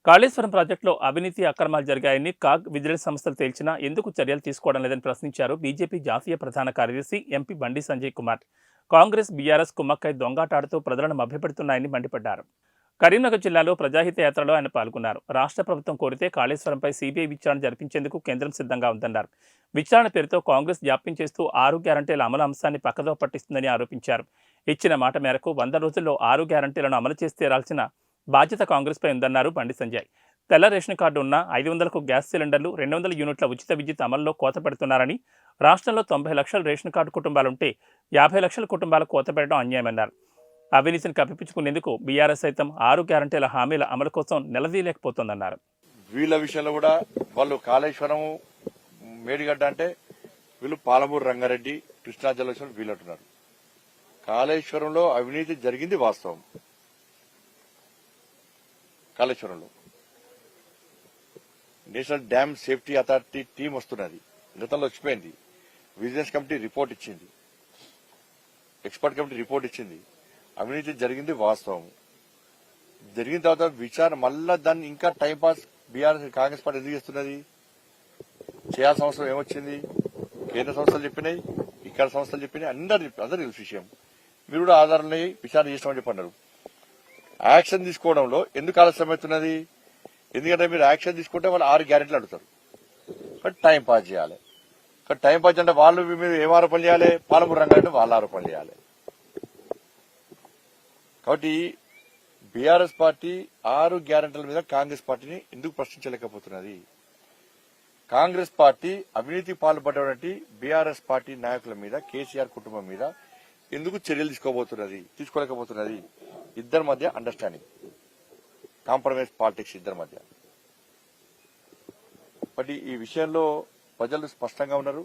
కాళేశ్వరం ప్రాజెక్టులో అవినీతి అక్రమాలు జరిగాయని కాగ్ విజిలెన్స్ సంస్థలు తేల్చినా ఎందుకు చర్యలు తీసుకోవడం లేదని ప్రశ్నించారు బీజేపీ జాతీయ ప్రధాన కార్యదర్శి ఎంపీ బండి సంజయ్ కుమార్. కాంగ్రెస్ బీఆర్ఎస్ కుమ్మక్కై దొంగాటాడుతూ ప్రజలను మభ్యపెడుతున్నాయని మండిపడ్డారు. కరీంనగర్ జిల్లాలో ప్రజాహిత యాత్రలో ఆయన పాల్గొన్నారు. రాష్ట్ర ప్రభుత్వం కోరితే కాళేశ్వరంపై సీబీఐ విచారణ జరిపించేందుకు కేంద్రం సిద్ధంగా ఉందన్నారు. విచారణ పేరుతో కాంగ్రెస్ జాప్యం చేస్తూ 6 గ్యారంటీల అమలు అంశాన్ని పక్కదో పట్టిస్తుందని ఆరోపించారు. ఇచ్చిన మాట మేరకు 100 రోజుల్లో 6 గ్యారంటీలను అమలు చేసి తీరాల్సిన బాధ్యత కాంగ్రెస్పై ఉందన్నారు బండి సంజయ్. తెల్ల రేషన్ కార్డు ఉన్న 500కు గ్యాస్ సిలిండర్లు, 200 యూనిట్ల ఉచిత విద్యుత్ అమల్లో కోత పెడుతున్నారని, రాష్ట్రంలో 90 లక్షల రేషన్ కార్డు కుటుంబాలుంటే 50 లక్షల కుటుంబాలకు కోత పెట్టడం అన్యాయమన్నారు. అవినీతిని కప్పిపుచ్చుకునేందుకు బీఆర్ఎస్ సైతం 6 గ్యారంటీల హామీల అమలు కోసం నిలదీయలేకపోతోందన్నారు. వీళ్ళ విషయంలో కూడా వాళ్ళు కాళేశ్వరం మేడిగడ్డ అంటే వీళ్ళు పాలమూరు రంగారెడ్డి కృష్ణా జలాశయం వీళ్ళంటున్నారు. కాళేశ్వరంలో అవినీతి జరిగింది వాస్తవం. కాళేశ్వరంలో national dam safety authority team వస్తున్నది, గతంలో వచ్చిపోయింది. విజిలెన్స్ కమిటీ రిపోర్ట్ ఇచ్చింది, ఎక్స్పర్ట్ కమిటీ రిపోర్ట్ ఇచ్చింది. అవినీతి జరిగింది వాస్తవం. జరిగిన తర్వాత విచారణ మళ్ళా దాన్ని ఇంకా టైంపాస్ బీఆర్ఎస్ కాంగ్రెస్ పార్టీ ఎందుకు చేస్తున్నది? చేయాల్సిన అవసరం ఏమొచ్చింది? కేంద్ర సంస్థలు చెప్పినాయి, ఇక్కడ సంస్థలు చెప్పినాయి, అందరు తెలుసు విషయం. మీరు కూడా ఆధారాన్ని విచారణ చేసినామని చెప్పన్నారు. యాక్షన్ తీసుకోవడంలో ఎందుకు ఆలస్యం అవుతున్నది? ఎందుకంటే మీరు యాక్షన్ తీసుకుంటే వాళ్ళు 6 గ్యారెంటీలు అడుగుతారు, కానీ టైం పాస్ చేయాలి. కానీ టైం పాస్ అంటే వాళ్ళు మీరు ఏం ఆరోపణలు చేయాలి? పాలమూరు రంగారెడ్డి వాళ్ళు ఆరోపణలు చేయాలి. కాబట్టి బీఆర్ఎస్ పార్టీ 6 గ్యారెంటీల మీద కాంగ్రెస్ పార్టీని ఎందుకు ప్రశ్నించలేకపోతున్నది? కాంగ్రెస్ పార్టీ అవినీతి పాల్పడేటువంటి బీఆర్ఎస్ పార్టీ నాయకుల మీద, కేసీఆర్ కుటుంబం మీద ఎందుకు చర్యలు తీసుకోలేకపోతున్నది? ఇద్దరి మధ్య అండర్స్టాండింగ్, కాంప్రమైజ్ పాలిటిక్స్ ఇద్దరి మధ్య. బట్ ఈ విషయంలో ప్రజలు స్పష్టంగా ఉన్నారు.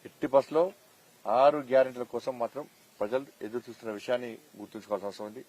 ఎట్టి బస్లో 6 గ్యారెంటీల కోసం మాత్రం ప్రజలు ఎదురు చూస్తున్న విషయాన్ని గుర్తుంచుకోవాల్సిన అవసరం ఉంది.